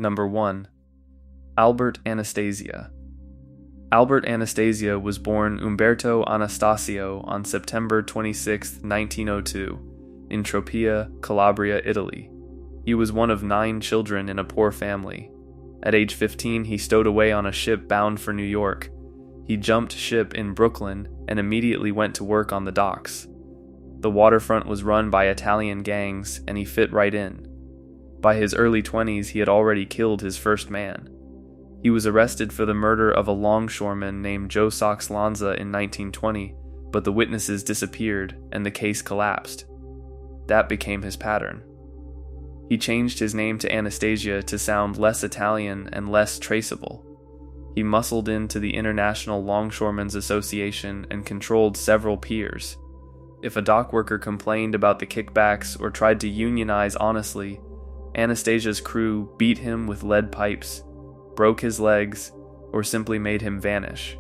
Number 1. Albert Anastasia. Albert Anastasia was born Umberto Anastasio on September 26, 1902, in Tropea, Calabria, Italy. He was one of 9 children in a poor family. At age 15, he stowed away on a ship bound for New York. He jumped ship in Brooklyn and immediately went to work on the docks. The waterfront was run by Italian gangs, and he fit right in. By his early 20s, he had already killed his first man. He was arrested for the murder of a longshoreman named Joe Sox Lanza in 1920, but the witnesses disappeared and the case collapsed. That became his pattern. He changed his name to Anastasia to sound less Italian and less traceable. He muscled into the International Longshoremen's Association and controlled several piers. If a dock worker complained about the kickbacks or tried to unionize honestly, Anastasia's crew beat him with lead pipes, broke his legs, or simply made him vanish.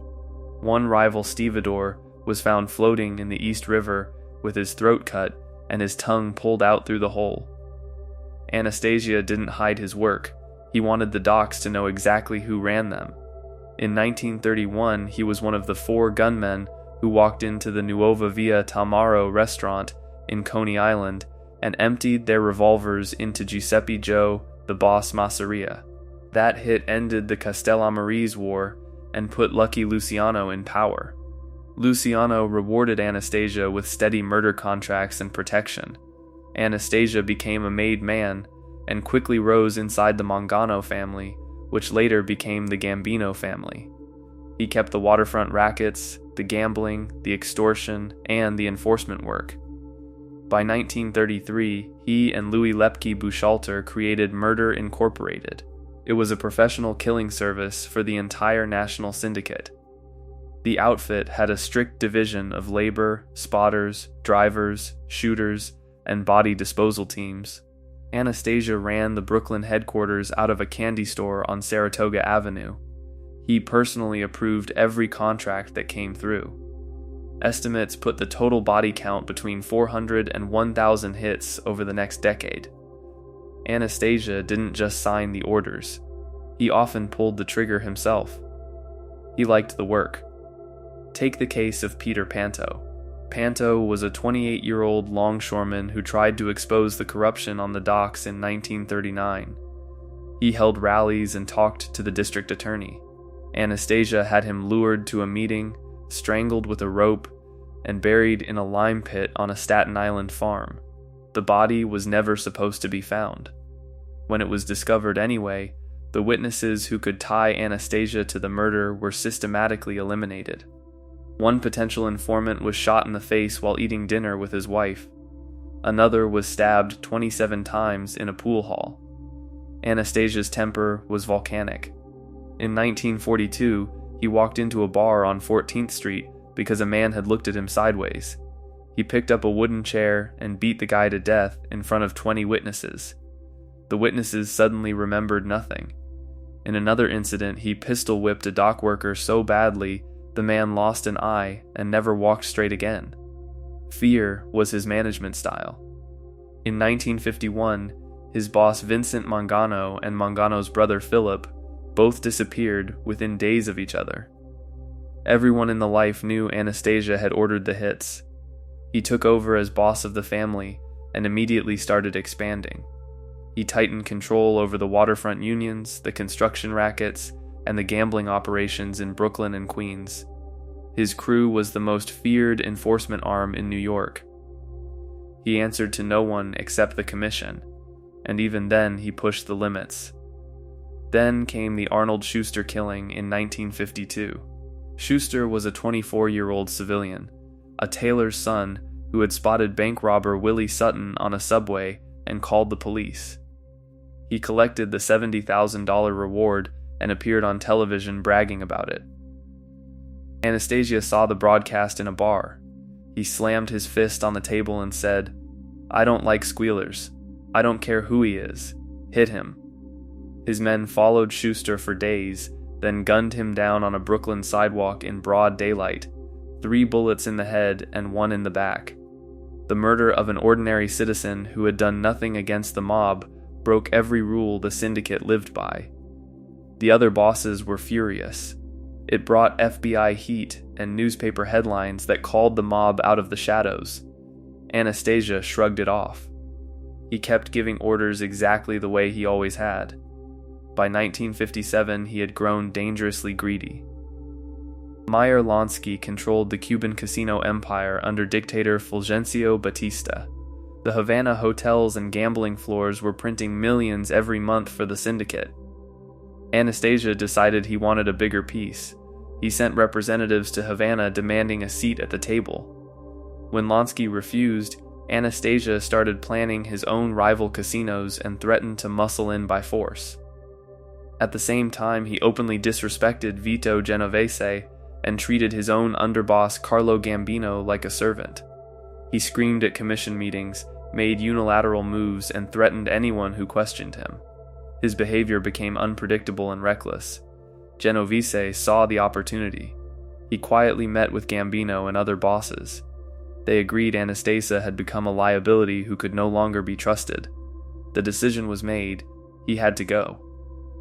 One rival stevedore was found floating in the East River with his throat cut and his tongue pulled out through the hole. Anastasia didn't hide his work. He wanted the docks to know exactly who ran them. In 1931, he was one of the 4 gunmen who walked into the Nuova Via Talmaro restaurant in Coney Island and emptied their revolvers into Giuseppe Joe, the boss Masseria. That hit ended the Castellamarese War and put Lucky Luciano in power. Luciano rewarded Anastasia with steady murder contracts and protection. Anastasia became a made man and quickly rose inside the Mangano family, which later became the Gambino family. He kept the waterfront rackets, the gambling, the extortion, and the enforcement work. By 1933, he and Louis Lepke Buchalter created Murder Incorporated. It was a professional killing service for the entire national syndicate. The outfit had a strict division of labor, spotters, drivers, shooters, and body disposal teams. Anastasia ran the Brooklyn headquarters out of a candy store on Saratoga Avenue. He personally approved every contract that came through. Estimates put the total body count between 400 and 1,000 hits over the next decade. Anastasia didn't just sign the orders. He often pulled the trigger himself. He liked the work. Take the case of Peter Panto. Panto was a 28-year-old longshoreman who tried to expose the corruption on the docks in 1939. He held rallies and talked to the district attorney. Anastasia had him lured to a meeting, strangled with a rope, and buried in a lime pit on a Staten Island farm. The body was never supposed to be found. When it was discovered anyway, the witnesses who could tie Anastasia to the murder were systematically eliminated. One potential informant was shot in the face while eating dinner with his wife. Another was stabbed 27 times in a pool hall. Anastasia's temper was volcanic. In 1942, he walked into a bar on 14th Street because a man had looked at him sideways. He picked up a wooden chair and beat the guy to death in front of 20 witnesses. The witnesses suddenly remembered nothing. In another incident, he pistol whipped a dock worker so badly the man lost an eye and never walked straight again. Fear was his management style. In 1951, his boss Vincent Mangano and Mangano's brother Philip both disappeared within days of each other. Everyone in the life knew Anastasia had ordered the hits. He took over as boss of the family and immediately started expanding. He tightened control over the waterfront unions, the construction rackets, and the gambling operations in Brooklyn and Queens. His crew was the most feared enforcement arm in New York. He answered to no one except the commission, and even then he pushed the limits. Then came the Arnold Schuster killing in 1952. Schuster was a 24-year-old civilian, a tailor's son who had spotted bank robber Willie Sutton on a subway and called the police. He collected the $70,000 reward and appeared on television bragging about it. Anastasia saw the broadcast in a bar. He slammed his fist on the table and said, "I don't like squealers. I don't care who he is. Hit him." His men followed Schuster for days, then gunned him down on a Brooklyn sidewalk in broad daylight, 3 bullets in the head and 1 in the back. The murder of an ordinary citizen who had done nothing against the mob broke every rule the syndicate lived by. The other bosses were furious. It brought FBI heat and newspaper headlines that called the mob out of the shadows. Anastasia shrugged it off. He kept giving orders exactly the way he always had. By 1957, he had grown dangerously greedy. Meyer Lansky controlled the Cuban casino empire under dictator Fulgencio Batista. The Havana hotels and gambling floors were printing millions every month for the syndicate. Anastasia decided he wanted a bigger piece. He sent representatives to Havana demanding a seat at the table. When Lansky refused, Anastasia started planning his own rival casinos and threatened to muscle in by force. At the same time, he openly disrespected Vito Genovese and treated his own underboss Carlo Gambino like a servant. He screamed at commission meetings, made unilateral moves, and threatened anyone who questioned him. His behavior became unpredictable and reckless. Genovese saw the opportunity. He quietly met with Gambino and other bosses. They agreed Anastasia had become a liability who could no longer be trusted. The decision was made. He had to go.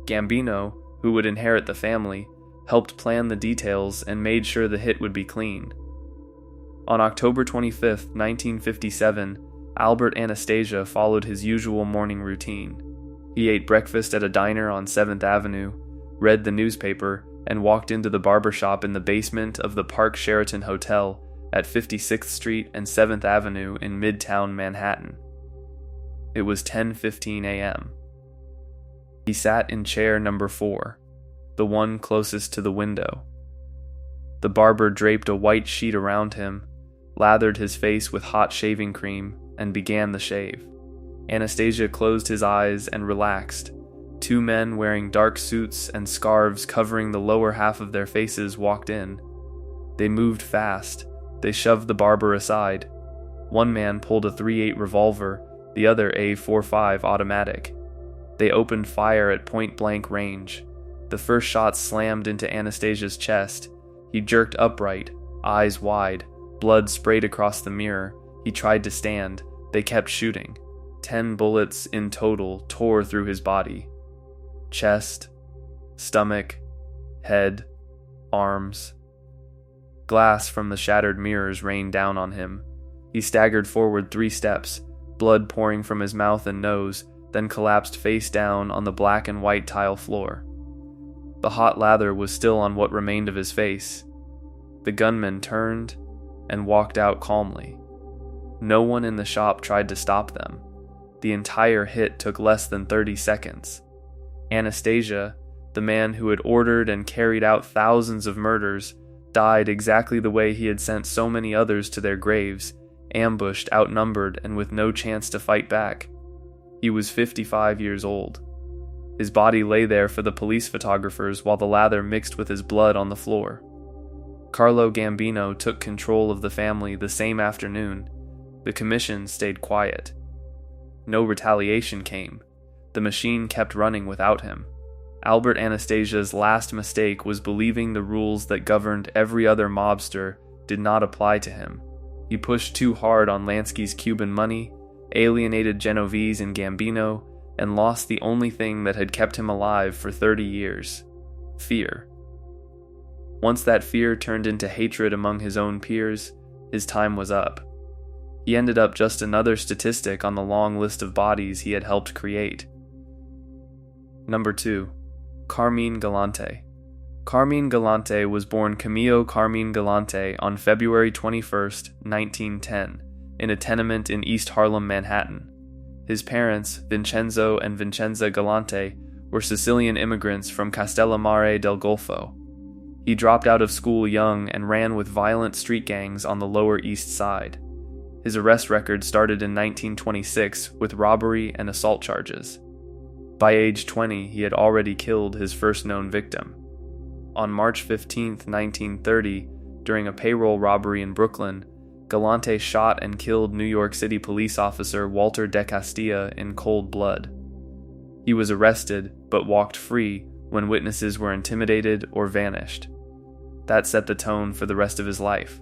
Gambino, who would inherit the family, helped plan the details and made sure the hit would be clean. On October 25, 1957, Albert Anastasia followed his usual morning routine. He ate breakfast at a diner on 7th Avenue, read the newspaper, and walked into the barber shop in the basement of the Park Sheraton Hotel at 56th Street and 7th Avenue in Midtown Manhattan. It was 10:15 a.m. He sat in chair number 4, the one closest to the window. The barber draped a white sheet around him, lathered his face with hot shaving cream, and began the shave. Anastasia closed his eyes and relaxed. 2 men wearing dark suits and scarves covering the lower half of their faces walked in. They moved fast. They shoved the barber aside. One man pulled a .38 revolver, the other a .45 automatic. They opened fire at point-blank range. The first shot slammed into Anastasia's chest. He jerked upright, eyes wide. Blood sprayed across the mirror. He tried to stand. They kept shooting. 10 bullets in total tore through his body. Chest, stomach, head, arms. Glass from the shattered mirrors rained down on him. He staggered forward 3 steps, blood pouring from his mouth and nose, then collapsed face down on the black and white tile floor. The hot lather was still on what remained of his face. The gunman turned and walked out calmly. No one in the shop tried to stop them. The entire hit took less than 30 seconds. Anastasia, the man who had ordered and carried out thousands of murders, died exactly the way he had sent so many others to their graves, ambushed, outnumbered, and with no chance to fight back. He was 55 years old. His body lay there for the police photographers while the lather mixed with his blood on the floor. Carlo Gambino took control of the family the same afternoon. The commission stayed quiet. No retaliation came. The machine kept running without him. Albert Anastasia's last mistake was believing the rules that governed every other mobster did not apply to him. He pushed too hard on Lansky's Cuban money, alienated Genovese and Gambino, and lost the only thing that had kept him alive for 30 years: fear. Once that fear turned into hatred among his own peers, his time was up. He ended up just another statistic on the long list of bodies he had helped create. Number 2. Carmine Galante. Carmine Galante was born Camillo Carmine Galante on February 21, 1910, in a tenement in East Harlem, Manhattan. His parents, Vincenzo and Vincenza Galante, were Sicilian immigrants from Castellammare del Golfo. He dropped out of school young and ran with violent street gangs on the Lower East Side. His arrest record started in 1926 with robbery and assault charges. By age 20, he had already killed his first known victim. On March 15, 1930, during a payroll robbery in Brooklyn, Galante shot and killed New York City police officer Walter de Castilla in cold blood. He was arrested, but walked free when witnesses were intimidated or vanished. That set the tone for the rest of his life.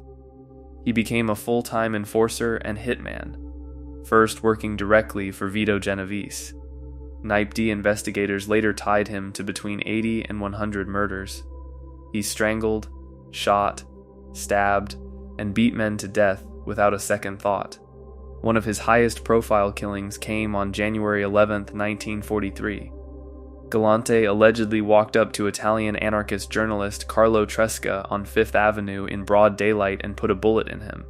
He became a full-time enforcer and hitman, first working directly for Vito Genovese. NYPD investigators later tied him to between 80 and 100 murders. He strangled, shot, stabbed, and beat men to death without a second thought. One of his highest profile killings came on January 11, 1943. Galante allegedly walked up to Italian anarchist journalist Carlo Tresca on Fifth Avenue in broad daylight and put a bullet in him.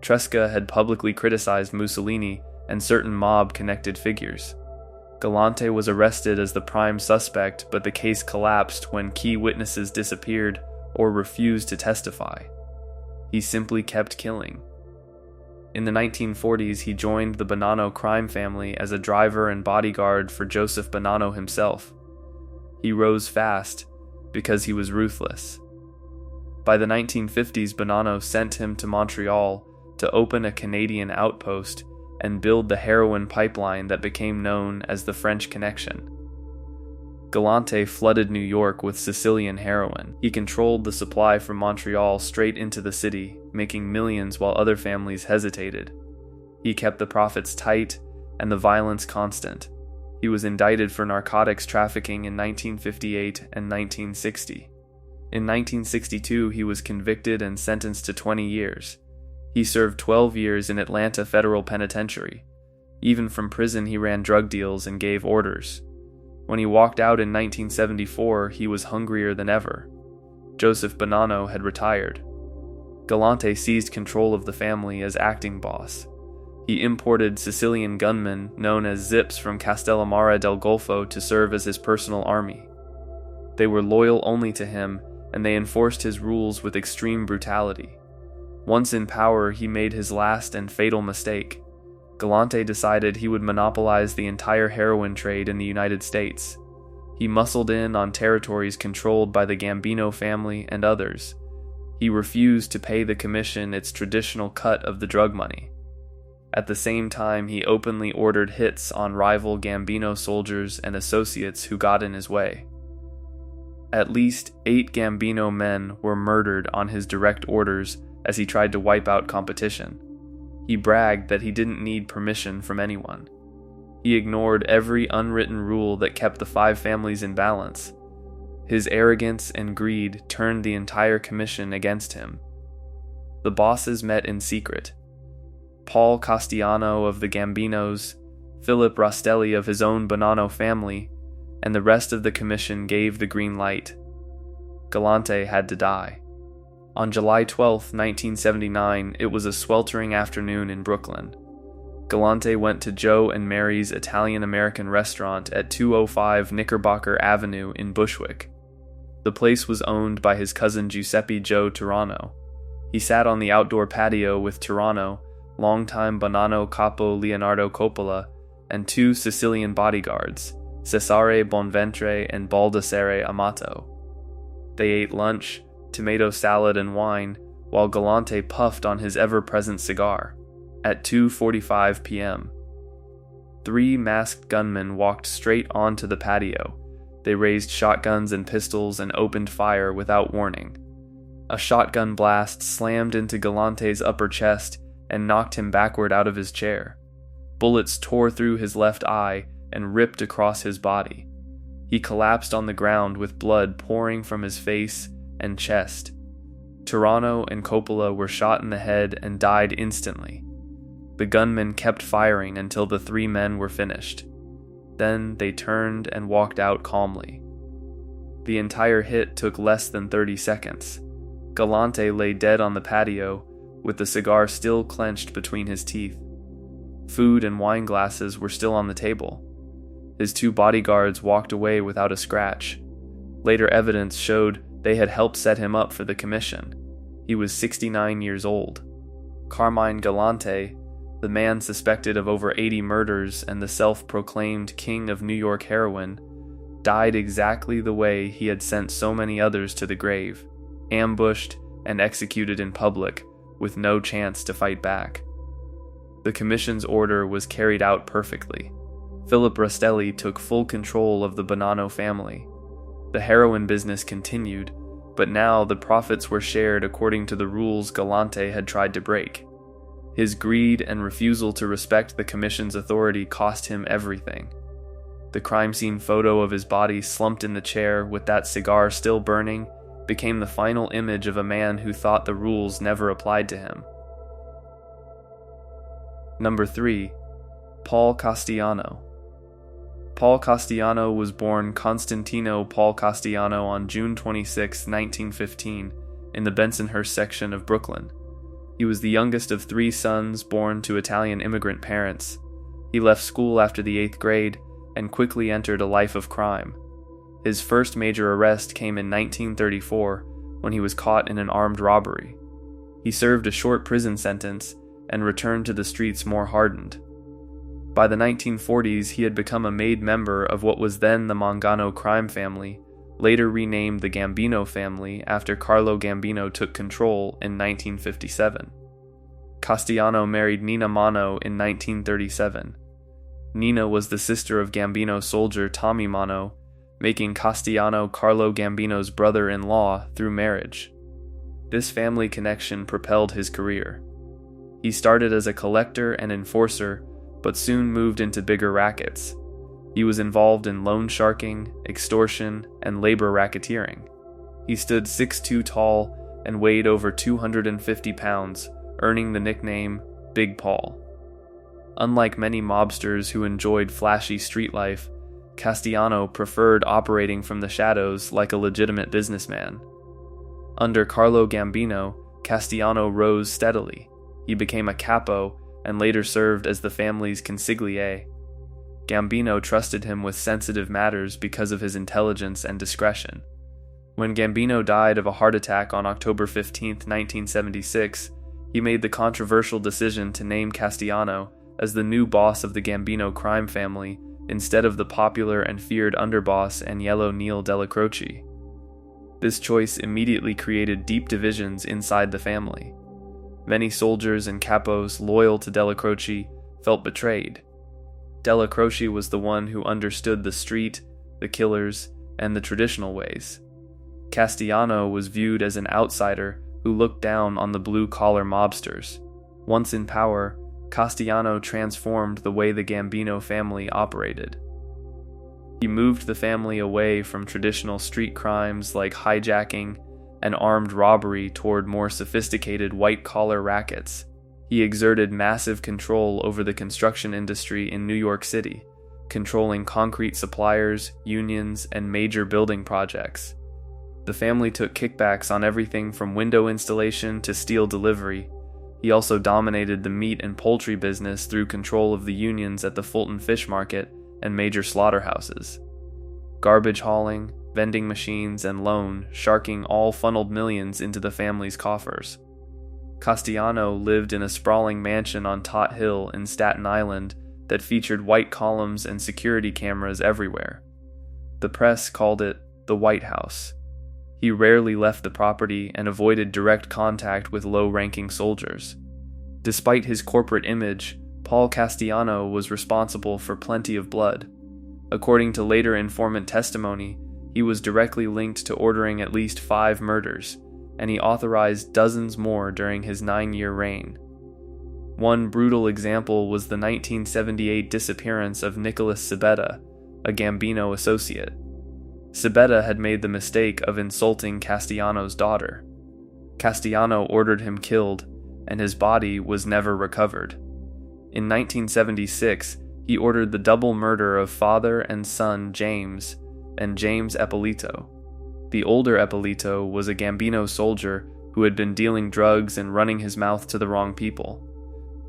Tresca had publicly criticized Mussolini and certain mob-connected figures. Galante was arrested as the prime suspect, but the case collapsed when key witnesses disappeared or refused to testify. He simply kept killing. In the 1940s, he joined the Bonanno crime family as a driver and bodyguard for Joseph Bonanno himself. He rose fast because he was ruthless. By the 1950s, Bonanno sent him to Montreal to open a Canadian outpost and build the heroin pipeline that became known as the French Connection. Galante flooded New York with Sicilian heroin. He controlled the supply from Montreal straight into the city, making millions while other families hesitated. He kept the profits tight and the violence constant. He was indicted for narcotics trafficking in 1958 and 1960. In 1962, he was convicted and sentenced to 20 years. He served 12 years in Atlanta Federal Penitentiary. Even from prison, he ran drug deals and gave orders. When he walked out in 1974, he was hungrier than ever. Joseph Bonanno had retired. Galante seized control of the family as acting boss. He imported Sicilian gunmen known as Zips from Castellammare del Golfo to serve as his personal army. They were loyal only to him, and they enforced his rules with extreme brutality. Once in power, he made his last and fatal mistake. Galante decided he would monopolize the entire heroin trade in the United States. He muscled in on territories controlled by the Gambino family and others. He refused to pay the commission its traditional cut of the drug money. At the same time, he openly ordered hits on rival Gambino soldiers and associates who got in his way. At least 8 Gambino men were murdered on his direct orders as he tried to wipe out competition. He bragged that he didn't need permission from anyone. He ignored every unwritten rule that kept the 5 families in balance. His arrogance and greed turned the entire commission against him. The bosses met in secret. Paul Castellano of the Gambinos, Philip Rostelli of his own Bonanno family, and the rest of the commission gave the green light. Galante had to die. On July 12, 1979, it was a sweltering afternoon in Brooklyn. Galante went to Joe and Mary's Italian-American restaurant at 205 Knickerbocker Avenue in Bushwick. The place was owned by his cousin Giuseppe Joe Turano. He sat on the outdoor patio with Turano, longtime Bonanno capo Leonardo Coppola, and 2 Sicilian bodyguards, Cesare Bonventre and Baldassare Amato. They ate lunch, tomato salad and wine, while Galante puffed on his ever-present cigar. At 2:45 p.m., 3 masked gunmen walked straight onto the patio. They raised shotguns and pistols and opened fire without warning. A shotgun blast slammed into Galante's upper chest and knocked him backward out of his chair. Bullets tore through his left eye and ripped across his body. He collapsed on the ground with blood pouring from his face and chest. Turano and Coppola were shot in the head and died instantly. The gunmen kept firing until the 3 men were finished. Then they turned and walked out calmly. The entire hit took less than 30 seconds. Galante lay dead on the patio, with the cigar still clenched between his teeth. Food and wine glasses were still on the table. His 2 bodyguards walked away without a scratch. Later evidence showed they had helped set him up for the commission. He was 69 years old. Carmine Galante, the man suspected of over 80 murders and the self-proclaimed king of New York heroin, died exactly the way he had sent so many others to the grave, ambushed and executed in public, with no chance to fight back. The commission's order was carried out perfectly. Philip Rostelli took full control of the Bonanno family. The heroin business continued, but now the profits were shared according to the rules Galante had tried to break. His greed and refusal to respect the commission's authority cost him everything. The crime scene photo of his body slumped in the chair with that cigar still burning became the final image of a man who thought the rules never applied to him. Number 3. Paul Castellano. Paul Castellano was born Constantino Paul Castellano on June 26, 1915, in the Bensonhurst section of Brooklyn. He was the youngest of 3 sons born to Italian immigrant parents. He left school after the 8th grade and quickly entered a life of crime. His first major arrest came in 1934 when he was caught in an armed robbery. He served a short prison sentence and returned to the streets more hardened. By the 1940s, he had become a made member of what was then the Mangano crime family, later renamed the Gambino family after Carlo Gambino took control in 1957. Castellano married Nina Mano in 1937. Nina was the sister of Gambino soldier Tommy Mano, making Castellano Carlo Gambino's brother-in-law through marriage. This family connection propelled his career. He started as a collector and enforcer, but soon moved into bigger rackets. He was involved in loan sharking, extortion, and labor racketeering. He stood 6'2" tall and weighed over 250 pounds, earning the nickname Big Paul. Unlike many mobsters who enjoyed flashy street life, Castellano preferred operating from the shadows like a legitimate businessman. Under Carlo Gambino, Castellano rose steadily. He became a capo and later served as the family's consigliere. Gambino trusted him with sensitive matters because of his intelligence and discretion. When Gambino died of a heart attack on October 15, 1976, he made the controversial decision to name Castellano as the new boss of the Gambino crime family instead of the popular and feared underboss Agnello Neil Della Croce. This choice immediately created deep divisions inside the family. Many soldiers and capos loyal to Della Croce felt betrayed. Della Croce was the one who understood the street, the killers, and the traditional ways. Castellano was viewed as an outsider who looked down on the blue-collar mobsters. Once in power, Castellano transformed the way the Gambino family operated. He moved the family away from traditional street crimes like hijacking and armed robbery toward more sophisticated white-collar rackets. He exerted massive control over the construction industry in New York City, controlling concrete suppliers, unions, and major building projects. The family took kickbacks on everything from window installation to steel delivery. He also dominated the meat and poultry business through control of the unions at the Fulton Fish Market and major slaughterhouses. Garbage hauling, vending machines, and loan sharking all funneled millions into the family's coffers. Castellano lived in a sprawling mansion on Tot Hill in Staten Island that featured white columns and security cameras everywhere. The press called it the White House. He rarely left the property and avoided direct contact with low-ranking soldiers. Despite his corporate image, Paul Castellano was responsible for plenty of blood. According to later informant testimony, he was directly linked to ordering at least 5 murders, and he authorized dozens more during his 9-year reign. One brutal example was the 1978 disappearance of Nicholas Cibetta, a Gambino associate. Cibetta had made the mistake of insulting Castellano's daughter. Castellano ordered him killed, and his body was never recovered. In 1976, he ordered the double murder of father and son James and James Eppolito. The older Eppolito was a Gambino soldier who had been dealing drugs and running his mouth to the wrong people.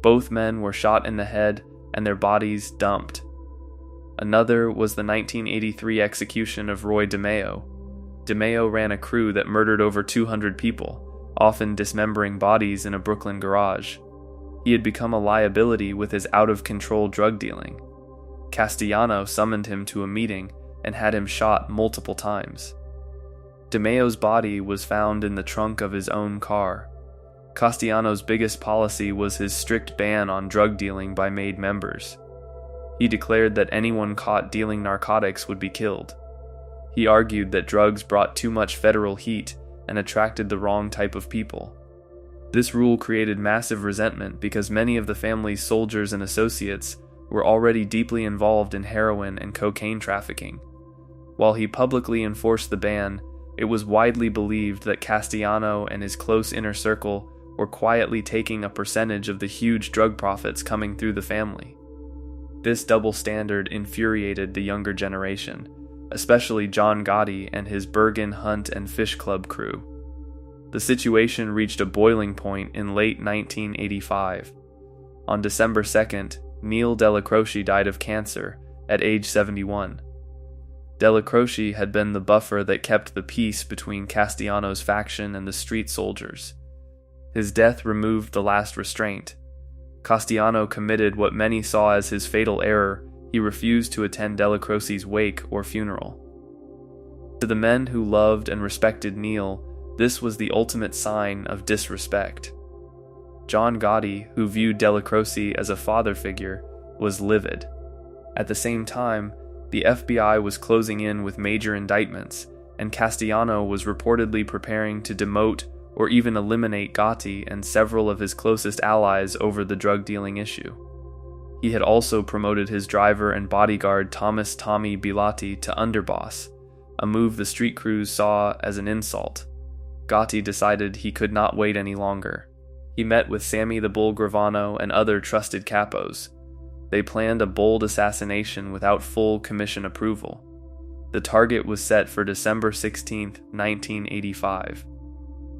Both men were shot in the head and their bodies dumped. Another was the 1983 execution of Roy DeMeo. DeMeo ran a crew that murdered over 200 people, often dismembering bodies in a Brooklyn garage. He had become a liability with his out-of-control drug dealing. Castellano summoned him to a meeting and had him shot multiple times. DeMeo's body was found in the trunk of his own car. Castellano's biggest policy was his strict ban on drug dealing by made members. He declared that anyone caught dealing narcotics would be killed. He argued that drugs brought too much federal heat and attracted the wrong type of people. This rule created massive resentment because many of the family's soldiers and associates were already deeply involved in heroin and cocaine trafficking. While he publicly enforced the ban, it was widely believed that Castellano and his close inner circle were quietly taking a percentage of the huge drug profits coming through the family. This double standard infuriated the younger generation, especially John Gotti and his Bergen Hunt and Fish Club crew. The situation reached a boiling point in late 1985. On December 2nd, Neil Delacroce died of cancer at age 71. Delacroce had been the buffer that kept the peace between Castellano's faction and the street soldiers. His death removed the last restraint. Castellano committed what many saw as his fatal error. He refused to attend Delacroce's wake or funeral. To the men who loved and respected Neil, this was the ultimate sign of disrespect. John Gotti, who viewed Delacroce as a father figure, was livid. At the same time, the FBI was closing in with major indictments, and Castellano was reportedly preparing to demote or even eliminate Gotti and several of his closest allies over the drug dealing issue. He had also promoted his driver and bodyguard Thomas "Tommy" Bilotti to underboss, a move the street crews saw as an insult. Gotti decided he could not wait any longer. He met with Sammy the Bull Gravano and other trusted capos. They planned a bold assassination without full commission approval. The target was set for December 16, 1985.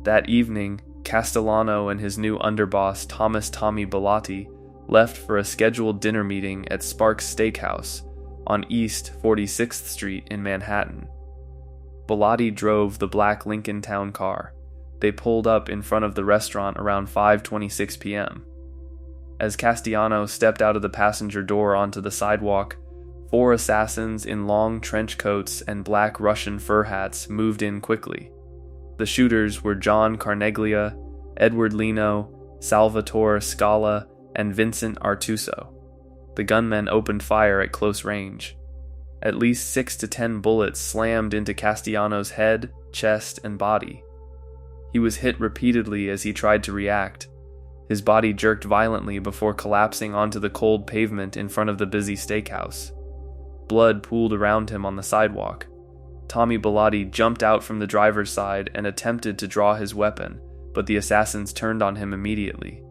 That evening, Castellano and his new underboss Thomas "Tommy" Bilotti left for a scheduled dinner meeting at Sparks Steakhouse on East 46th Street in Manhattan. Bilotti drove the black Lincoln Town car. They pulled up in front of the restaurant around 5:26 p.m. As Castellano stepped out of the passenger door onto the sidewalk, 4 assassins in long trench coats and black Russian fur hats moved in quickly. The shooters were John Carneglia, Edward Lino, Salvatore Scala, and Vincent Artuso. The gunmen opened fire at close range. At least 6 to 10 bullets slammed into Castellano's head, chest, and body. He was hit repeatedly as he tried to react. His body jerked violently before collapsing onto the cold pavement in front of the busy steakhouse. Blood pooled around him on the sidewalk. Tommy Bilotti jumped out from the driver's side and attempted to draw his weapon, but the assassins turned on him immediately.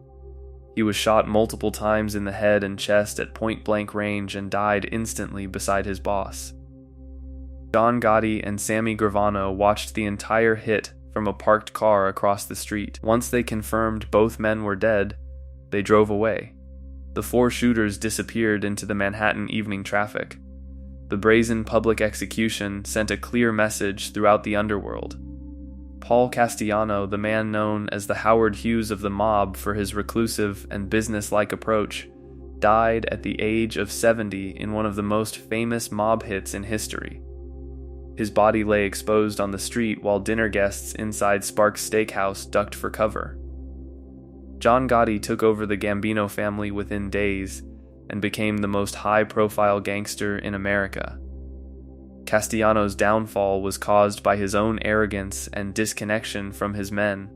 He was shot multiple times in the head and chest at point-blank range and died instantly beside his boss. John Gotti and Sammy Gravano watched the entire hit from a parked car across the street. Once they confirmed both men were dead, they drove away. The 4 shooters disappeared into the Manhattan evening traffic. The brazen public execution sent a clear message throughout the underworld. Paul Castellano, the man known as the Howard Hughes of the mob for his reclusive and business-like approach, died at the age of 70 in one of the most famous mob hits in history. His body lay exposed on the street while dinner guests inside Sparks Steakhouse ducked for cover. John Gotti took over the Gambino family within days and became the most high-profile gangster in America. Castellano's downfall was caused by his own arrogance and disconnection from his men.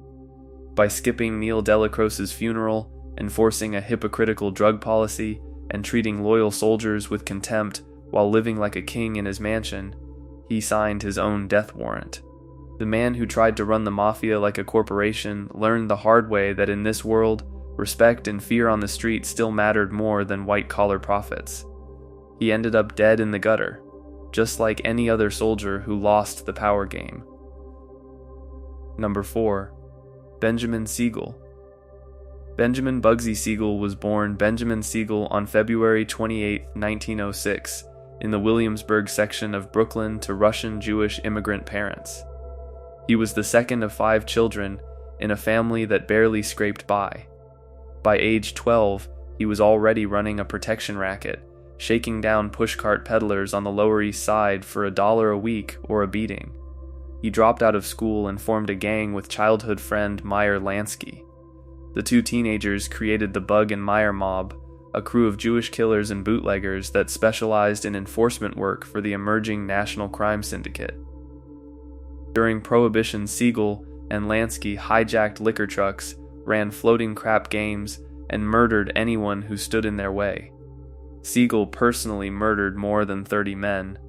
By skipping Neil Delacroce's funeral, enforcing a hypocritical drug policy, and treating loyal soldiers with contempt while living like a king in his mansion, he signed his own death warrant. The man who tried to run the Mafia like a corporation learned the hard way that in this world, respect and fear on the street still mattered more than white-collar profits. He ended up dead in the gutter, just like any other soldier who lost the power game. Number 4. Benjamin Siegel. Benjamin Bugsy Siegel was born Benjamin Siegel on February 28, 1906, in the Williamsburg section of Brooklyn to Russian Jewish immigrant parents. He was the second of 5 children in a family that barely scraped by. By age 12, he was already running a protection racket, shaking down pushcart peddlers on the Lower East Side for $1 a week or a beating. He dropped out of school and formed a gang with childhood friend Meyer Lansky. The 2 teenagers created the Bug and Meyer Mob, a crew of Jewish killers and bootleggers that specialized in enforcement work for the emerging national crime syndicate. During Prohibition, Siegel and Lansky hijacked liquor trucks, ran floating crap games, and murdered anyone who stood in their way. Siegel personally murdered more than 30 men.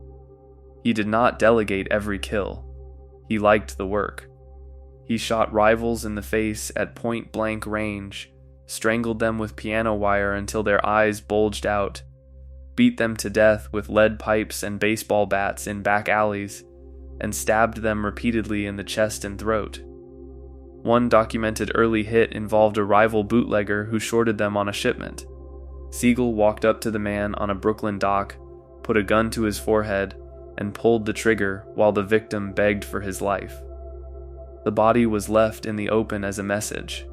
He did not delegate every kill. He liked the work. He shot rivals in the face at point-blank range, strangled them with piano wire until their eyes bulged out, beat them to death with lead pipes and baseball bats in back alleys, and stabbed them repeatedly in the chest and throat. One documented early hit involved a rival bootlegger who shorted them on a shipment. Siegel walked up to the man on a Brooklyn dock, put a gun to his forehead, and pulled the trigger while the victim begged for his life. The body was left in the open as a message.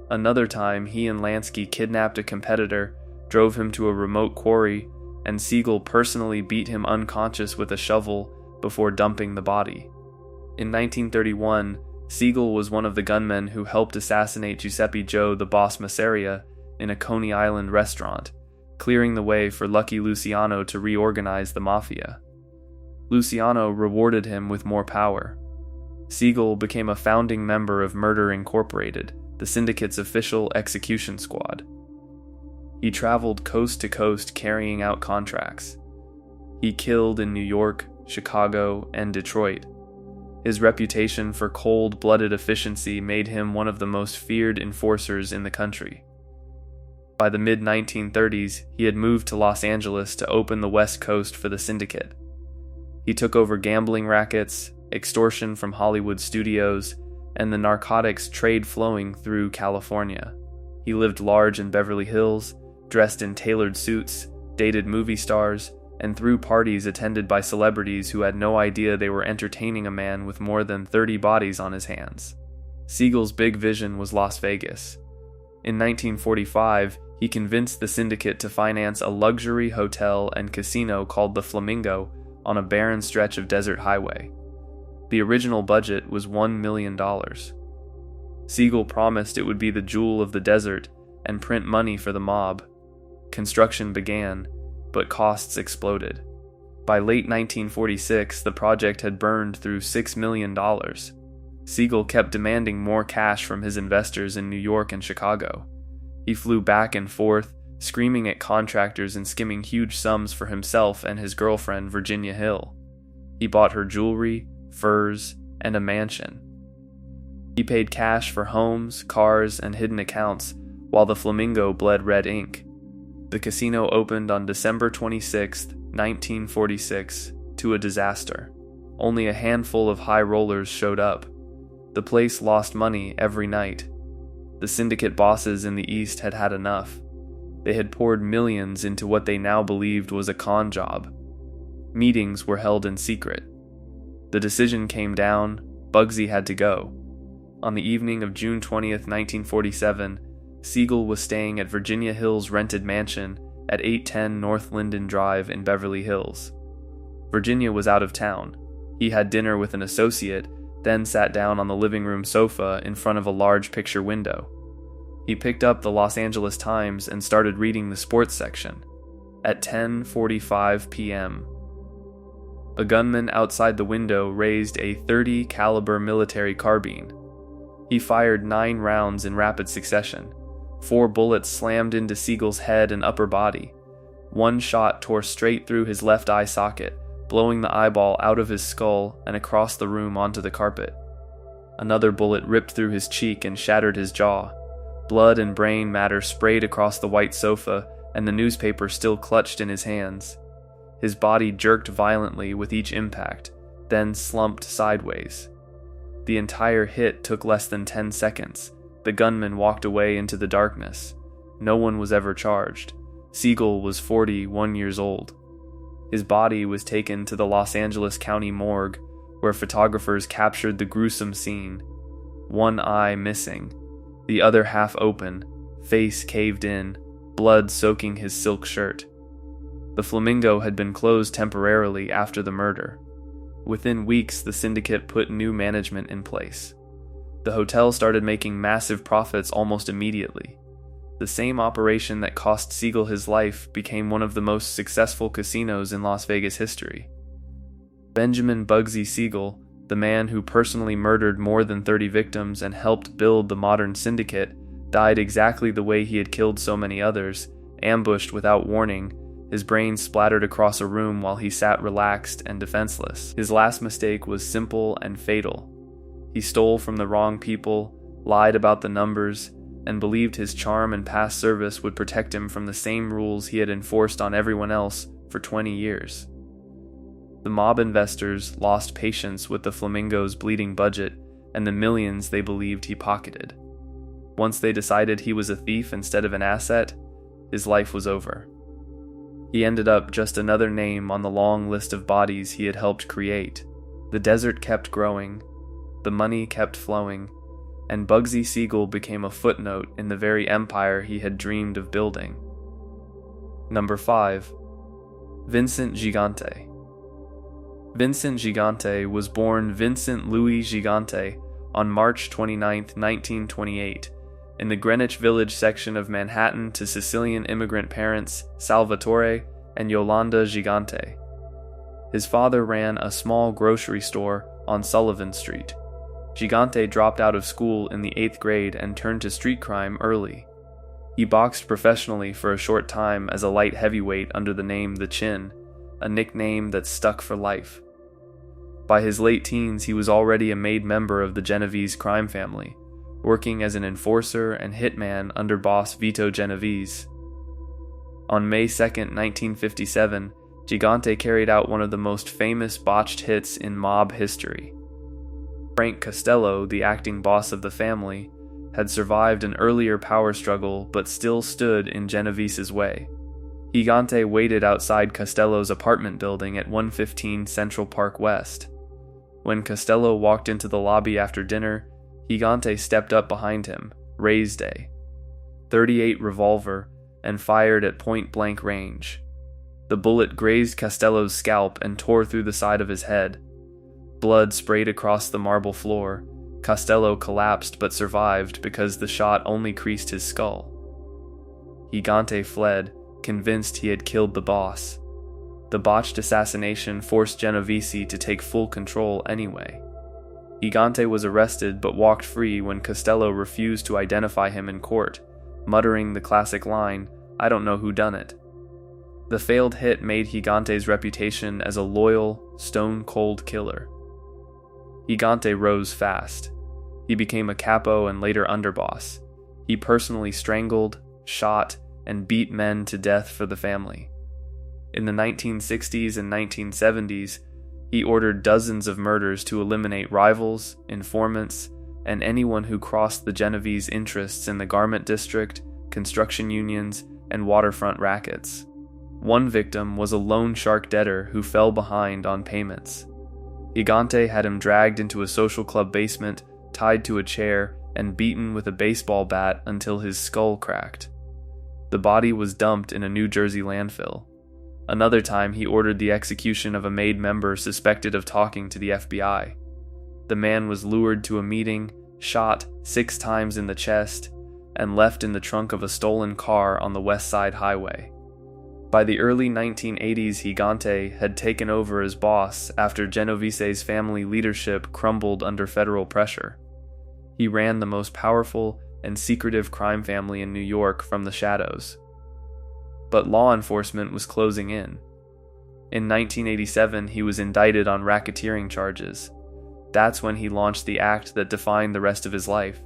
Another time, he and Lansky kidnapped a competitor, drove him to a remote quarry, and Siegel personally beat him unconscious with a shovel before dumping the body. In 1931, Siegel was one of the gunmen who helped assassinate Giuseppe Joe the Boss Masseria in a Coney Island restaurant, clearing the way for Lucky Luciano to reorganize the Mafia. Luciano rewarded him with more power. Siegel became a founding member of Murder Incorporated, the syndicate's official execution squad. He traveled coast to coast carrying out contracts. He killed in New York, Chicago, and Detroit. His reputation for cold-blooded efficiency made him one of the most feared enforcers in the country. By the mid-1930s, he had moved to Los Angeles to open the West Coast for the syndicate. He took over gambling rackets, extortion from Hollywood studios, and the narcotics trade flowing through California. He lived large in Beverly Hills, dressed in tailored suits, dated movie stars, and threw parties attended by celebrities who had no idea they were entertaining a man with more than 30 bodies on his hands. Siegel's big vision was Las Vegas. In 1945, he convinced the syndicate to finance a luxury hotel and casino called the Flamingo on a barren stretch of desert highway. The original budget was $1 million. Siegel promised it would be the jewel of the desert and print money for the mob. Construction began, but costs exploded. By late 1946, the project had burned through $6 million. Siegel kept demanding more cash from his investors in New York and Chicago. He flew back and forth, screaming at contractors and skimming huge sums for himself and his girlfriend, Virginia Hill. He bought her jewelry, furs, and a mansion. He paid cash for homes, cars, and hidden accounts, while the Flamingo bled red ink. The casino opened on December 26, 1946, to a disaster. Only a handful of high rollers showed up. The place lost money every night. The syndicate bosses in the East had had enough. They had poured millions into what they now believed was a con job. Meetings were held in secret. The decision came down, Bugsy had to go. On the evening of June 20th, 1947, Siegel was staying at Virginia Hill's rented mansion at 810 North Linden Drive in Beverly Hills. Virginia was out of town. He had dinner with an associate, then sat down on the living room sofa in front of a large picture window. He picked up the Los Angeles Times and started reading the sports section. At 10:45 p.m., a gunman outside the window raised a .30 caliber military carbine. He fired 9 rounds in rapid succession. 4 bullets slammed into Siegel's head and upper body. One shot tore straight through his left eye socket, blowing the eyeball out of his skull and across the room onto the carpet. Another bullet ripped through his cheek and shattered his jaw. Blood and brain matter sprayed across the white sofa, and the newspaper still clutched in his hands. His body jerked violently with each impact, then slumped sideways. The entire hit took less than 10 seconds. The gunman walked away into the darkness. No one was ever charged. Siegel was 41 years old. His body was taken to the Los Angeles County morgue, where photographers captured the gruesome scene. One eye missing, the other half open, face caved in, blood soaking his silk shirt. The Flamingo had been closed temporarily after the murder. Within weeks, the syndicate put new management in place. The hotel started making massive profits almost immediately. The same operation that cost Siegel his life became one of the most successful casinos in Las Vegas history. Benjamin Bugsy Siegel, the man who personally murdered more than 30 victims and helped build the modern syndicate, died exactly the way he had killed so many others, ambushed without warning, his brain splattered across a room while he sat relaxed and defenseless. His last mistake was simple and fatal. He stole from the wrong people, lied about the numbers, and believed his charm and past service would protect him from the same rules he had enforced on everyone else for 20 years. The mob investors lost patience with the Flamingo's bleeding budget and the millions they believed he pocketed. Once they decided he was a thief instead of an asset, his life was over. He ended up just another name on the long list of bodies he had helped create. The desert kept growing, the money kept flowing, and Bugsy Siegel became a footnote in the very empire he had dreamed of building. Number 5. Vincent Gigante. Vincent Gigante was born Vincent Louis Gigante on March 29, 1928, in the Greenwich Village section of Manhattan to Sicilian immigrant parents Salvatore and Yolanda Gigante. His father ran a small grocery store on Sullivan Street. Gigante dropped out of school in the 8th grade and turned to street crime early. He boxed professionally for a short time as a light heavyweight under the name The Chin, a nickname that stuck for life. By his late teens, he was already a made member of the Genovese crime family, working as an enforcer and hitman under boss Vito Genovese. On May 2, 1957, Gigante carried out one of the most famous botched hits in mob history. Frank Costello, the acting boss of the family, had survived an earlier power struggle but still stood in Genovese's way. Gigante waited outside Costello's apartment building at 115 Central Park West. When Costello walked into the lobby after dinner, Gigante stepped up behind him, raised a .38 revolver, and fired at point-blank range. The bullet grazed Costello's scalp and tore through the side of his head. Blood sprayed across the marble floor. Costello collapsed but survived because the shot only creased his skull. Gigante fled, convinced he had killed the boss. The botched assassination forced Genovese to take full control anyway. Gigante was arrested but walked free when Costello refused to identify him in court, muttering the classic line, "I don't know who done it." The failed hit made Gigante's reputation as a loyal, stone-cold killer. Gigante rose fast. He became a capo and later underboss. He personally strangled, shot, and beat men to death for the family. In the 1960s and 1970s, he ordered dozens of murders to eliminate rivals, informants, and anyone who crossed the Genovese interests in the garment district, construction unions, and waterfront rackets. One victim was a loan shark debtor who fell behind on payments. Gigante had him dragged into a social club basement, tied to a chair, and beaten with a baseball bat until his skull cracked. The body was dumped in a New Jersey landfill. Another time, he ordered the execution of a made member suspected of talking to the FBI. The man was lured to a meeting, shot 6 times in the chest, and left in the trunk of a stolen car on the West Side Highway. By the early 1980s, Gigante had taken over as boss after Genovese's family leadership crumbled under federal pressure. He ran the most powerful and secretive crime family in New York from the shadows. But law enforcement was closing in. In 1987, he was indicted on racketeering charges. That's when he launched the act that defined the rest of his life.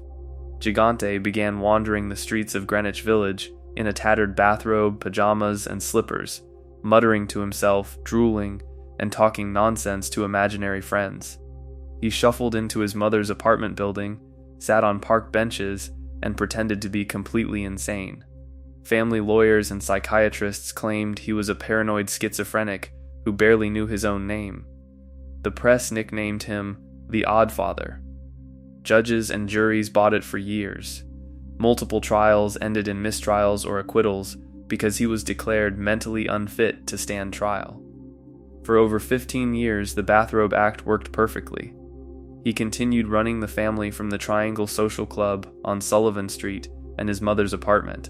Gigante began wandering the streets of Greenwich Village in a tattered bathrobe, pajamas, and slippers, muttering to himself, drooling, and talking nonsense to imaginary friends. He shuffled into his mother's apartment building, sat on park benches, and pretended to be completely insane. Family lawyers and psychiatrists claimed he was a paranoid schizophrenic who barely knew his own name. The press nicknamed him the Oddfather. Judges and juries bought it for years. Multiple trials ended in mistrials or acquittals because he was declared mentally unfit to stand trial. For over 15 years, the Bathrobe Act worked perfectly. He continued running the family from the Triangle Social Club on Sullivan Street and his mother's apartment.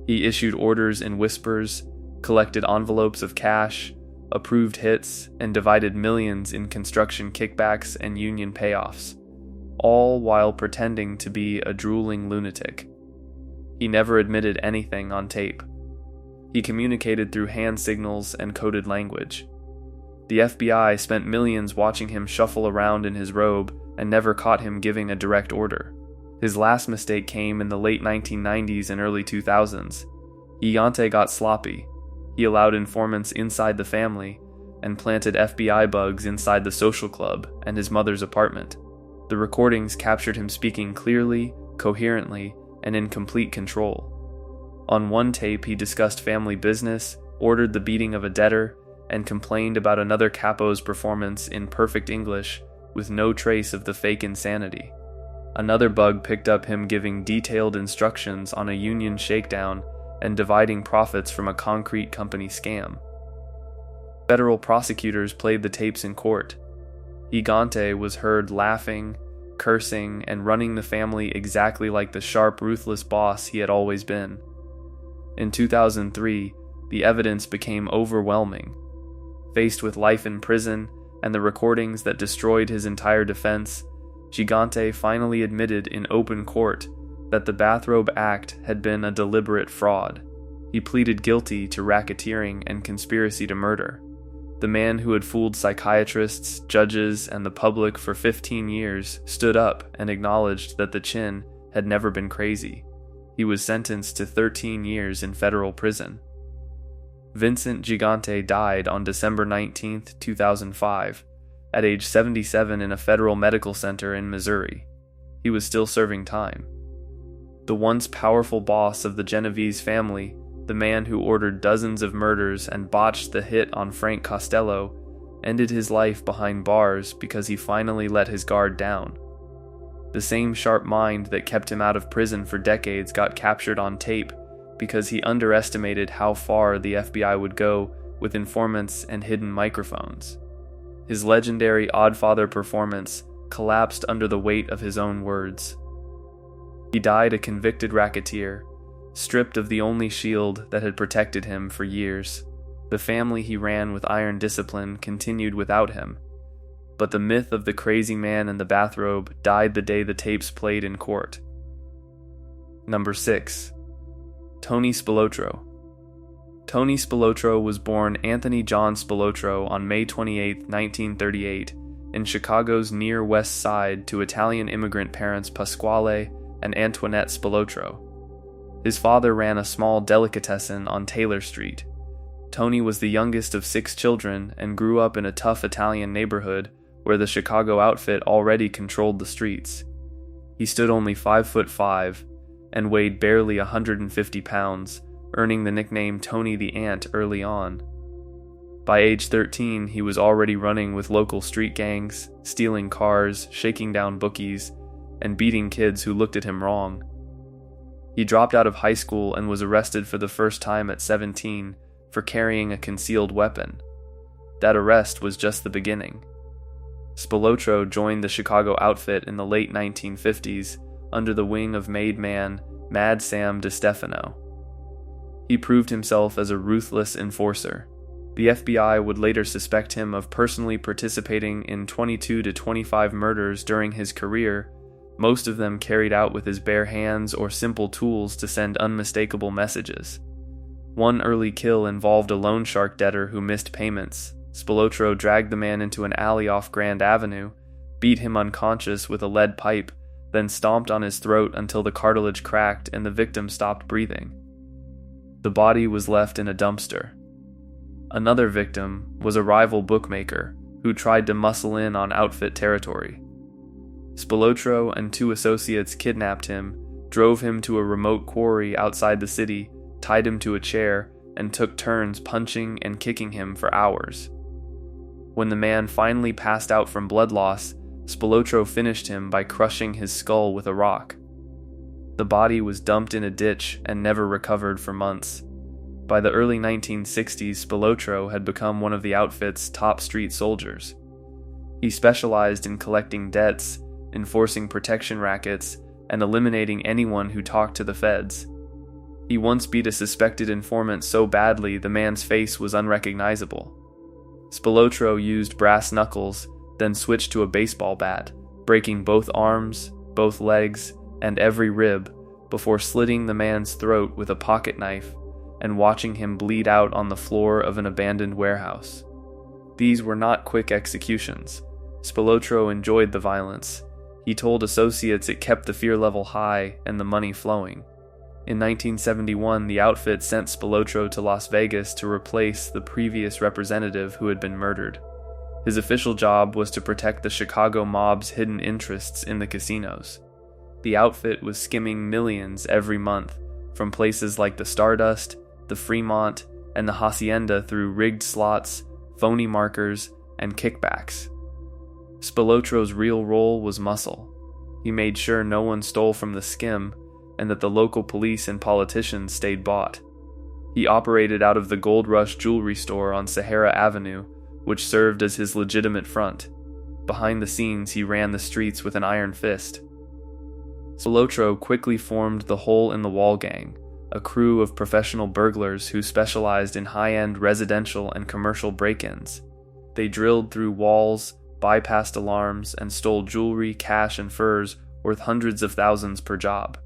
He issued orders in whispers, collected envelopes of cash, approved hits, and divided millions in construction kickbacks and union payoffs, all while pretending to be a drooling lunatic. He never admitted anything on tape. He communicated through hand signals and coded language. The FBI spent millions watching him shuffle around in his robe and never caught him giving a direct order. His last mistake came in the late 1990s and early 2000s. Gigante got sloppy. He allowed informants inside the family and planted FBI bugs inside the social club and his mother's apartment. The recordings captured him speaking clearly, coherently, and in complete control. On one tape, he discussed family business, ordered the beating of a debtor, and complained about another capo's performance in perfect English with no trace of the fake insanity. Another bug picked up him giving detailed instructions on a union shakedown and dividing profits from a concrete company scam. Federal prosecutors played the tapes in court. Gigante was heard laughing, cursing, and running the family exactly like the sharp, ruthless boss he had always been. In 2003, the evidence became overwhelming. Faced with life in prison and the recordings that destroyed his entire defense, Gigante finally admitted in open court that the Bathrobe Act had been a deliberate fraud. He pleaded guilty to racketeering and conspiracy to murder. The man who had fooled psychiatrists, judges, and the public for 15 years stood up and acknowledged that the Chin had never been crazy. He was sentenced to 13 years in federal prison. Vincent Gigante died on December 19, 2005, at age 77 in a federal medical center in Missouri. He was still serving time. The once powerful boss of the Genovese family, the man who ordered dozens of murders and botched the hit on Frank Costello, ended his life behind bars because he finally let his guard down. The same sharp mind that kept him out of prison for decades got captured on tape because he underestimated how far the FBI would go with informants and hidden microphones. His legendary Oddfather performance collapsed under the weight of his own words. He died a convicted racketeer, stripped of the only shield that had protected him for years. The family he ran with iron discipline continued without him, but the myth of the crazy man in the bathrobe died the day the tapes played in court. Number 6. Tony Spilotro. Tony Spilotro was born Anthony John Spilotro on May 28, 1938, in Chicago's near west side to Italian immigrant parents Pasquale and Antoinette Spilotro. His father ran a small delicatessen on Taylor Street. Tony was the youngest of 6 children and grew up in a tough Italian neighborhood where the Chicago outfit already controlled the streets. He stood only 5'5" and weighed barely 150 pounds, earning the nickname Tony the Ant early on. By age 13, he was already running with local street gangs, stealing cars, shaking down bookies, and beating kids who looked at him wrong. He dropped out of high school and was arrested for the first time at 17 for carrying a concealed weapon. That arrest was just the beginning. Spilotro joined the Chicago outfit in the late 1950s under the wing of made man Mad Sam DeStefano. He proved himself as a ruthless enforcer. The FBI would later suspect him of personally participating in 22 to 25 murders during his career, most of them carried out with his bare hands or simple tools to send unmistakable messages. One early kill involved a loan shark debtor who missed payments. Spilotro dragged the man into an alley off Grand Avenue, beat him unconscious with a lead pipe, then stomped on his throat until the cartilage cracked and the victim stopped breathing. The body was left in a dumpster. Another victim was a rival bookmaker who tried to muscle in on outfit territory. Spilotro and 2 associates kidnapped him, drove him to a remote quarry outside the city, tied him to a chair, and took turns punching and kicking him for hours. When the man finally passed out from blood loss, Spilotro finished him by crushing his skull with a rock. The body was dumped in a ditch and never recovered for months. By the early 1960s, Spilotro had become one of the outfit's top street soldiers. He specialized in collecting debts, enforcing protection rackets, and eliminating anyone who talked to the feds. He once beat a suspected informant so badly the man's face was unrecognizable. Spilotro used brass knuckles, then switched to a baseball bat, breaking both arms, both legs, and every rib before slitting the man's throat with a pocket knife and watching him bleed out on the floor of an abandoned warehouse. These were not quick executions. Spilotro enjoyed the violence. He told associates it kept the fear level high and the money flowing. In 1971, the outfit sent Spilotro to Las Vegas to replace the previous representative who had been murdered. His official job was to protect the Chicago mob's hidden interests in the casinos. The outfit was skimming millions every month from places like the Stardust, the Fremont, and the Hacienda through rigged slots, phony markers, and kickbacks. Spilotro's real role was muscle. He made sure no one stole from the skim and that the local police and politicians stayed bought. He operated out of the Gold Rush jewelry store on Sahara Avenue, which served as his legitimate front. Behind the scenes, he ran the streets with an iron fist. Spilotro quickly formed the Hole in the Wall Gang, a crew of professional burglars who specialized in high-end residential and commercial break-ins. They drilled through walls, bypassed alarms, and stole jewelry, cash, and furs worth hundreds of thousands per job.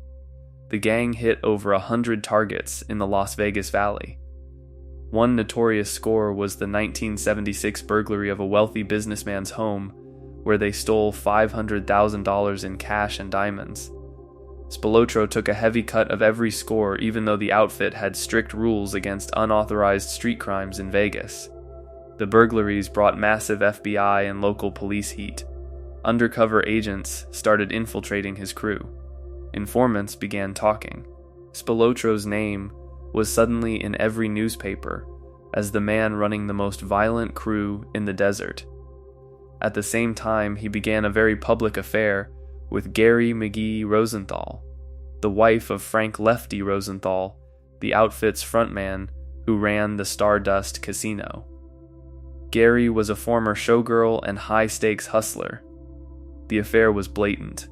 The gang hit over 100 targets in the Las Vegas Valley. One notorious score was the 1976 burglary of a wealthy businessman's home, where they stole $500,000 in cash and diamonds. Spilotro took a heavy cut of every score, even though the outfit had strict rules against unauthorized street crimes in Vegas. The burglaries brought massive FBI and local police heat. Undercover agents started infiltrating his crew. Informants began talking. Spilotro's name was suddenly in every newspaper as the man running the most violent crew in the desert. At the same time, he began a very public affair with Gary McGee Rosenthal, the wife of Frank Lefty Rosenthal, the outfit's frontman who ran the Stardust Casino. Gary was a former showgirl and high-stakes hustler. The affair was blatant.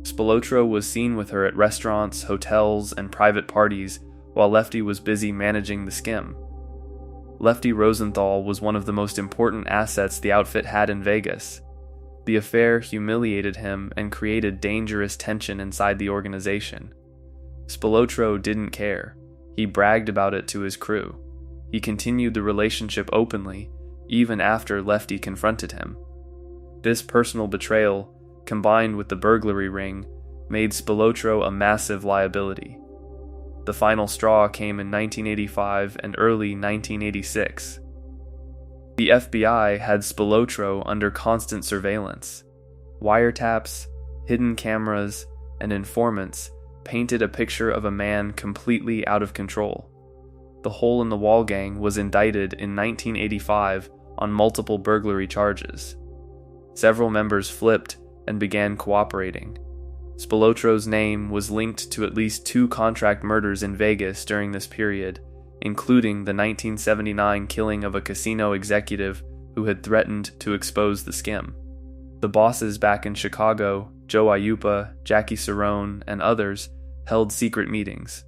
Spilotro was seen with her at restaurants, hotels, and private parties while Lefty was busy managing the skim. Lefty Rosenthal was one of the most important assets the outfit had in Vegas. The affair humiliated him and created dangerous tension inside the organization. Spilotro didn't care. He bragged about it to his crew. He continued the relationship openly, even after Lefty confronted him. This personal betrayal, combined with the burglary ring, made Spilotro a massive liability. The final straw came in 1985 and early 1986. The FBI had Spilotro under constant surveillance. Wiretaps, hidden cameras, and informants painted a picture of a man completely out of control. The Hole in the Wall Gang was indicted in 1985 on multiple burglary charges. Several members flipped and began cooperating. Spilotro's name was linked to at least 2 contract murders in Vegas during this period, including the 1979 killing of a casino executive who had threatened to expose the skim. The bosses back in Chicago, Joe Ayupa, Jackie Cerrone, and others, held secret meetings.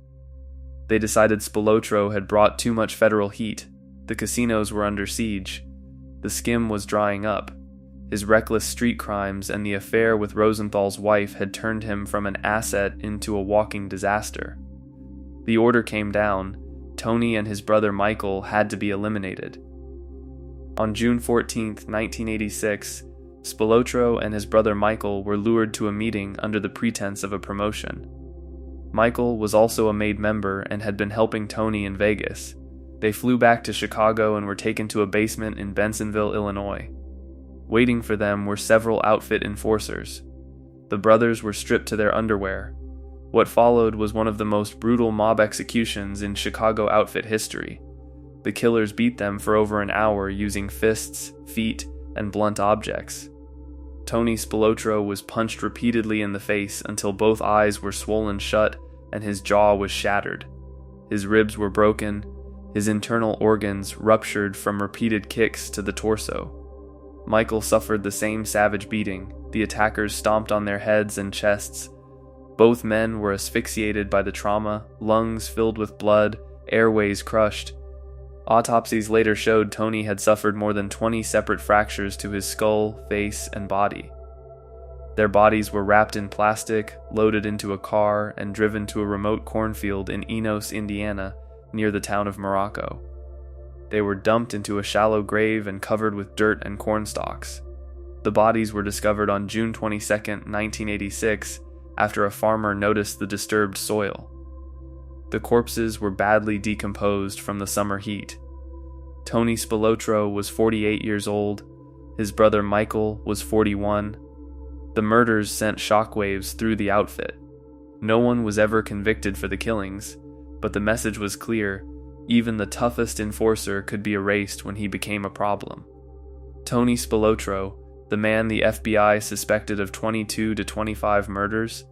They decided Spilotro had brought too much federal heat. The casinos were under siege. The skim was drying up. His reckless street crimes and the affair with Rosenthal's wife had turned him from an asset into a walking disaster. The order came down. Tony and his brother Michael had to be eliminated. On June 14, 1986, Spilotro and his brother Michael were lured to a meeting under the pretense of a promotion. Michael was also a made member and had been helping Tony in Vegas. They flew back to Chicago and were taken to a basement in Bensonville, Illinois. Waiting for them were several outfit enforcers. The brothers were stripped to their underwear. What followed was one of the most brutal mob executions in Chicago outfit history. The killers beat them for over an hour using fists, feet, and blunt objects. Tony Spilotro was punched repeatedly in the face until both eyes were swollen shut and his jaw was shattered. His ribs were broken, his internal organs ruptured from repeated kicks to the torso. Michael suffered the same savage beating. The attackers stomped on their heads and chests. Both men were asphyxiated by the trauma, lungs filled with blood, airways crushed. Autopsies later showed Tony had suffered more than 20 separate fractures to his skull, face, and body. Their bodies were wrapped in plastic, loaded into a car, and driven to a remote cornfield in Enos, Indiana, near the town of Morocco. They were dumped into a shallow grave and covered with dirt and corn stalks. The bodies were discovered on June 22, 1986, after a farmer noticed the disturbed soil. The corpses were badly decomposed from the summer heat. Tony Spilotro was 48 years old. His brother Michael was 41. The murders sent shockwaves through the outfit. No one was ever convicted for the killings, but the message was clear: even the toughest enforcer could be erased when he became a problem. Tony Spilotro, the man the FBI suspected of 22 to 25 murders,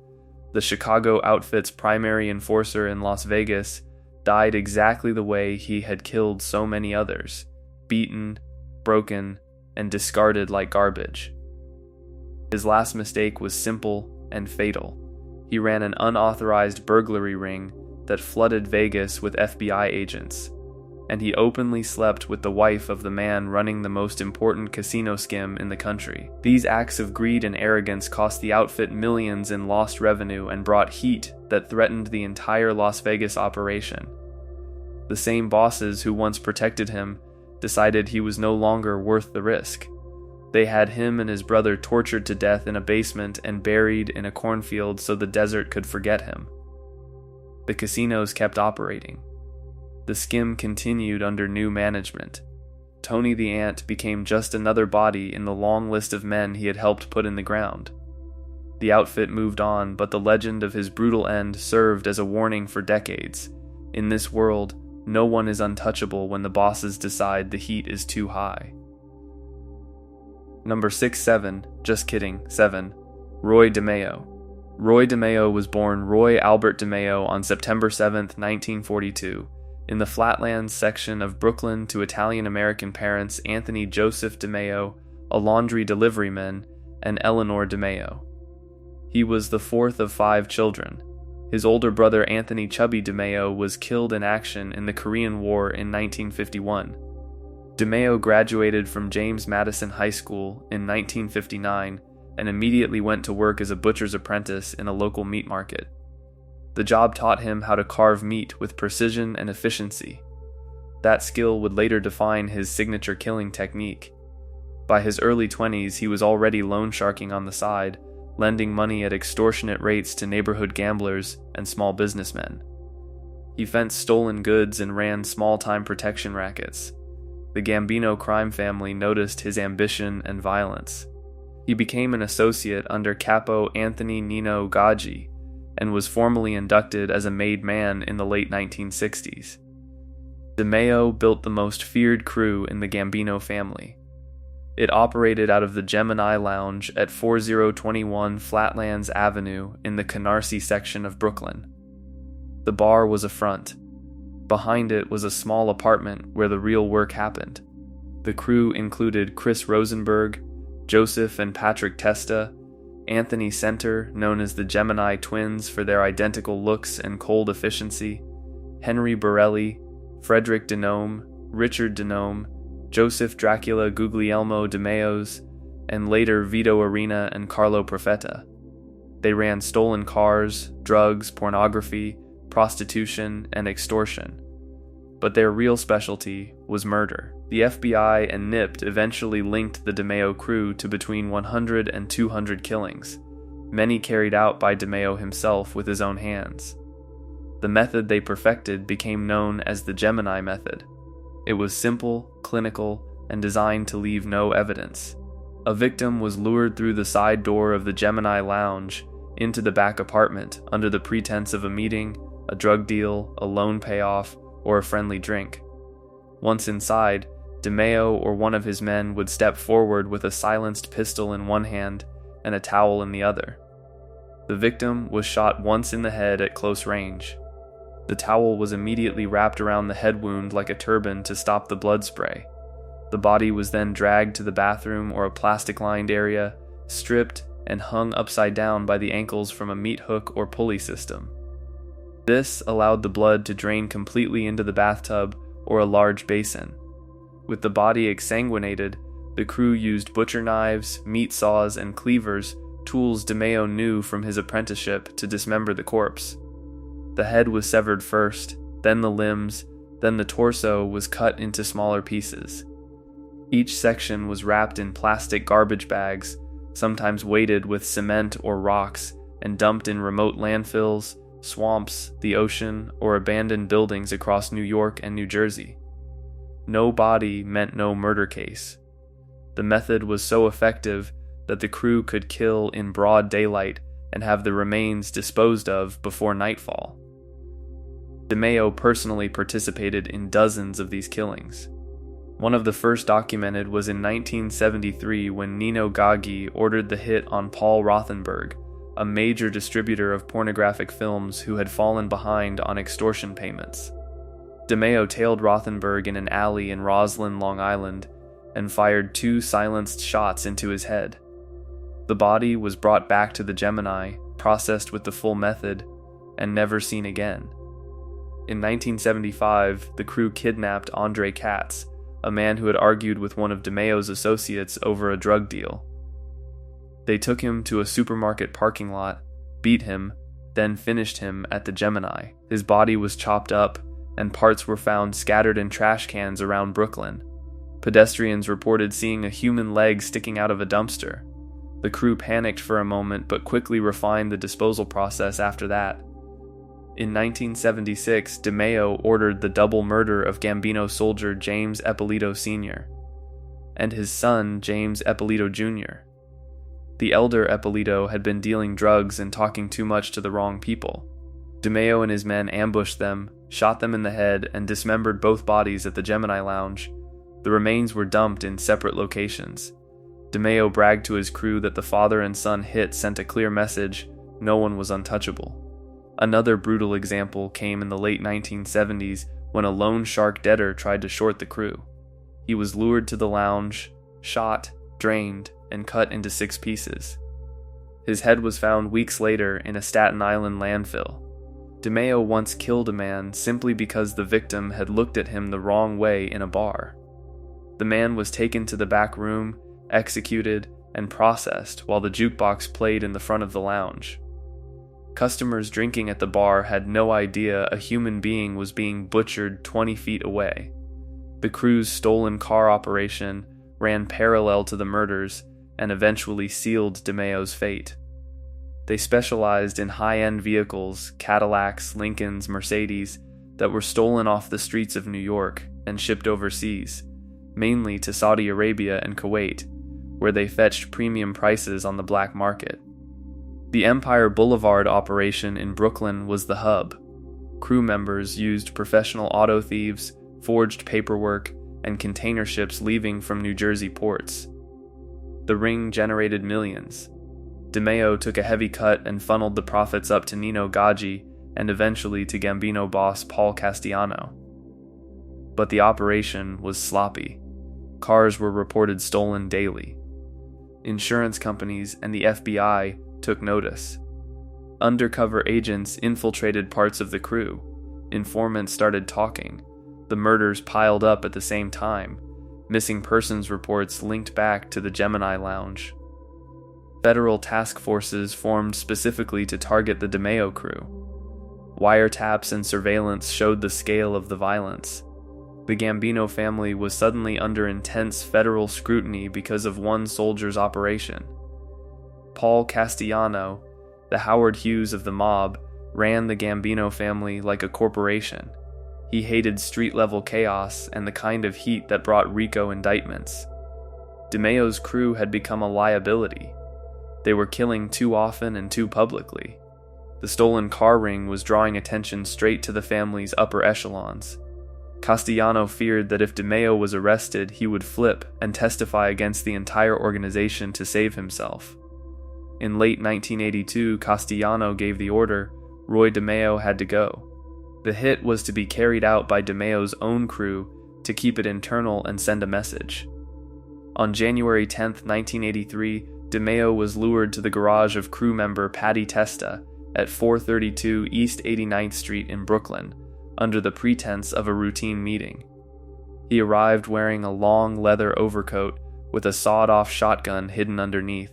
the Chicago outfit's primary enforcer in Las Vegas, died exactly the way he had killed so many others: beaten, broken, and discarded like garbage. His last mistake was simple and fatal. He ran an unauthorized burglary ring that flooded Vegas with FBI agents, and he openly slept with the wife of the man running the most important casino scam in the country. These acts of greed and arrogance cost the outfit millions in lost revenue and brought heat that threatened the entire Las Vegas operation. The same bosses who once protected him decided he was no longer worth the risk. They had him and his brother tortured to death in a basement and buried in a cornfield so the desert could forget him. The casinos kept operating. The skim continued under new management. Tony the Ant became just another body in the long list of men he had helped put in the ground. The outfit moved on, but the legend of his brutal end served as a warning for decades. In this world, no one is untouchable when the bosses decide the heat is too high. Number 7, just kidding, 7, Roy DeMeo. Roy DeMeo was born Roy Albert DeMeo on September 7, 1942, in the Flatlands section of Brooklyn to Italian-American parents Anthony Joseph DeMeo, a laundry deliveryman, and Eleanor DeMeo. He was the fourth of 5 children. His older brother Anthony Chubby DeMeo was killed in action in the Korean War in 1951. DeMeo graduated from James Madison High School in 1959 and immediately went to work as a butcher's apprentice in a local meat market. The job taught him how to carve meat with precision and efficiency. That skill would later define his signature killing technique. By his early 20s, he was already loan sharking on the side, lending money at extortionate rates to neighborhood gamblers and small businessmen. He fenced stolen goods and ran small-time protection rackets. The Gambino crime family noticed his ambition and violence. He became an associate under Capo Anthony Nino Gaggi and was formally inducted as a made man in the late 1960s. DeMeo built the most feared crew in the Gambino family. It operated out of the Gemini Lounge at 4021 Flatlands Avenue in the Canarsie section of Brooklyn. The bar was a front. Behind it was a small apartment where the real work happened. The crew included Chris Rosenberg, Joseph and Patrick Testa, Anthony Center, known as the Gemini Twins for their identical looks and cold efficiency, Henry Borelli, Frederick Denome, Richard Denome, Joseph Dracula Guglielmo DeMeos, and later Vito Arena and Carlo Profeta. They ran stolen cars, drugs, pornography, prostitution, and extortion. But their real specialty was murder. The FBI and NIPT eventually linked the DeMeo crew to between 100 and 200 killings, many carried out by DeMeo himself with his own hands. The method they perfected became known as the Gemini method. It was simple, clinical, and designed to leave no evidence. A victim was lured through the side door of the Gemini Lounge into the back apartment under the pretense of a meeting, a drug deal, a loan payoff, or a friendly drink. Once inside, DeMeo or one of his men would step forward with a silenced pistol in one hand and a towel in the other. The victim was shot once in the head at close range. The towel was immediately wrapped around the head wound like a turban to stop the blood spray. The body was then dragged to the bathroom or a plastic-lined area, stripped, and hung upside down by the ankles from a meat hook or pulley system. This allowed the blood to drain completely into the bathtub or a large basin. With the body exsanguinated, the crew used butcher knives, meat saws, and cleavers, tools DeMeo knew from his apprenticeship, to dismember the corpse. The head was severed first, then the limbs, Then the torso was cut into smaller pieces. Each section was wrapped in plastic garbage bags, sometimes weighted with cement or rocks, and dumped in remote landfills, swamps, the ocean, or abandoned buildings across New York and New Jersey. No body meant no murder case. The method was so effective that the crew could kill in broad daylight and have the remains disposed of before nightfall. DeMeo personally participated in dozens of these killings. One of the first documented was in 1973 when Nino Gaggi ordered the hit on Paul Rothenberg, a major distributor of pornographic films who had fallen behind on extortion payments. DeMeo tailed Rothenberg in an alley in Roslyn, Long Island, and fired 2 silenced shots into his head. The body was brought back to the Gemini, processed with the full method, and never seen again. In 1975, the crew kidnapped Andre Katz, a man who had argued with one of DeMeo's associates over a drug deal. They took him to a supermarket parking lot, beat him, then finished him at the Gemini. His body was chopped up, and parts were found scattered in trash cans around Brooklyn. Pedestrians reported seeing a human leg sticking out of a dumpster. The crew panicked for a moment but quickly refined the disposal process after that. In 1976, DeMeo ordered the double murder of Gambino soldier James Eppolito Sr. and his son James Eppolito Jr. The elder Eppolito had been dealing drugs and talking too much to the wrong people. DeMeo and his men ambushed them, shot them in the head, and dismembered both bodies at the Gemini Lounge. The remains were dumped in separate locations. DeMeo bragged to his crew that the father and son hit sent a clear message: no one was untouchable. Another brutal example came in the late 1970s when a loan shark debtor tried to short the crew. He was lured to the lounge, shot, drained, and cut into 6 pieces. His head was found weeks later in a Staten Island landfill. DeMeo once killed a man simply because the victim had looked at him the wrong way in a bar. The man was taken to the back room, executed, and processed while the jukebox played in the front of the lounge. Customers drinking at the bar had no idea a human being was being butchered 20 feet away. The crew's stolen car operation ran parallel to the murders and eventually sealed DeMeo's fate. They specialized in high-end vehicles, Cadillacs, Lincolns, Mercedes, that were stolen off the streets of New York and shipped overseas, mainly to Saudi Arabia and Kuwait, where they fetched premium prices on the black market. The Empire Boulevard operation in Brooklyn was the hub. Crew members used professional auto thieves, forged paperwork, and container ships leaving from New Jersey ports. The ring generated millions. DeMeo took a heavy cut and funneled the profits up to Nino Gaggi and eventually to Gambino boss Paul Castellano. But the operation was sloppy. Cars were reported stolen daily. Insurance companies and the FBI took notice. Undercover agents infiltrated parts of the crew. Informants started talking. The murders piled up at the same time. Missing persons reports linked back to the Gemini Lounge. Federal task forces formed specifically to target the DeMeo crew. Wiretaps and surveillance showed the scale of the violence. The Gambino family was suddenly under intense federal scrutiny because of one soldier's operation. Paul Castellano, the Howard Hughes of the mob, ran the Gambino family like a corporation. He hated street-level chaos and the kind of heat that brought RICO indictments. DeMeo's crew had become a liability. They were killing too often and too publicly. The stolen car ring was drawing attention straight to the family's upper echelons. Castellano feared that if DeMeo was arrested, he would flip and testify against the entire organization to save himself. In late 1982, Castellano gave the order: Roy DeMeo had to go. The hit was to be carried out by DeMeo's own crew to keep it internal and send a message. On January 10, 1983, DeMeo was lured to the garage of crew member Patty Testa at 432 East 89th Street in Brooklyn, under the pretense of a routine meeting. He arrived wearing a long leather overcoat with a sawed-off shotgun hidden underneath.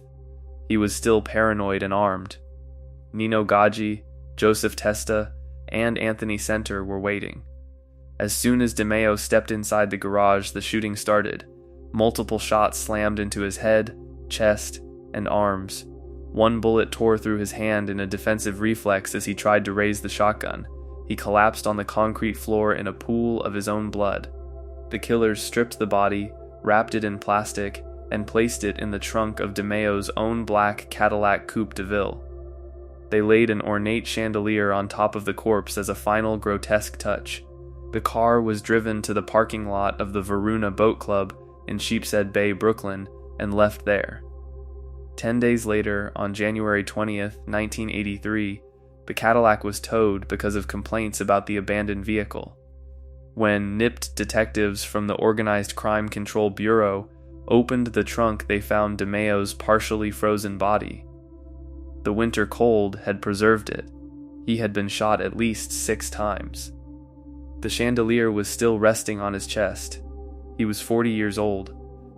He was still paranoid and armed. Nino Gaggi, Joseph Testa, and Anthony Center were waiting. As soon as DeMeo stepped inside the garage, the shooting started. Multiple shots slammed into his head, chest, and arms. One bullet tore through his hand in a defensive reflex as he tried to raise the shotgun. He collapsed on the concrete floor in a pool of his own blood. The killers stripped the body, wrapped it in plastic, and placed it in the trunk of DeMeo's own black Cadillac Coupe de Ville. They laid an ornate chandelier on top of the corpse as a final grotesque touch. The car was driven to the parking lot of the Varuna Boat Club in Sheepshead Bay, Brooklyn, and left there. 10 days later, on January 20th, 1983, the Cadillac was towed because of complaints about the abandoned vehicle. When nipped detectives from the Organized Crime Control Bureau opened the trunk, they found DeMeo's partially frozen body. The winter cold had preserved it. He had been shot at least 6 times. The chandelier was still resting on his chest. He was 40 years old.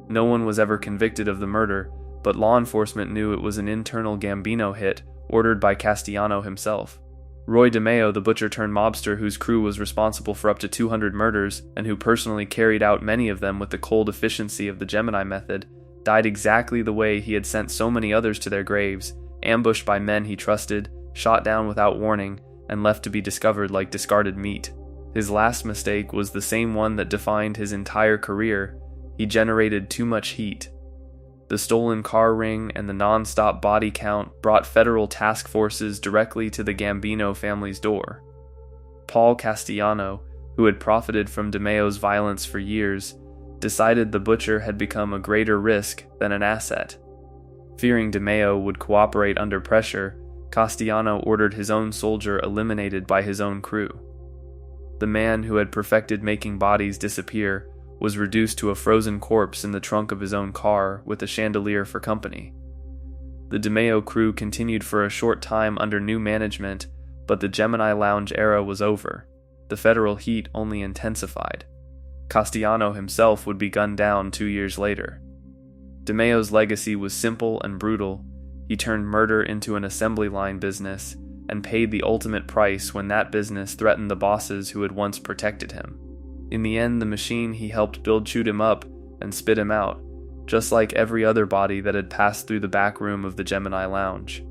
No one was ever convicted of the murder, but law enforcement knew it was an internal Gambino hit ordered by Castellano himself. Roy DeMeo, the butcher-turned-mobster whose crew was responsible for up to 200 murders and who personally carried out many of them with the cold efficiency of the Gemini method, died exactly the way he had sent so many others to their graves, ambushed by men he trusted, shot down without warning, and left to be discovered like discarded meat. His last mistake was the same one that defined his entire career. He generated too much heat. The stolen car ring and the non-stop body count brought federal task forces directly to the Gambino family's door. Paul Castellano, who had profited from DeMeo's violence for years, decided the butcher had become a greater risk than an asset. Fearing DeMeo would cooperate under pressure, Castellano ordered his own soldier eliminated by his own crew. The man who had perfected making bodies disappear was reduced to a frozen corpse in the trunk of his own car with a chandelier for company. The DeMeo crew continued for a short time under new management, but the Gemini Lounge era was over. The federal heat only intensified. Castellano himself would be gunned down 2 years later. DeMeo's legacy was simple and brutal. He turned murder into an assembly line business and paid the ultimate price when that business threatened the bosses who had once protected him. In the end, the machine he helped build chewed him up and spit him out, just like every other body that had passed through the back room of the Gemini Lounge.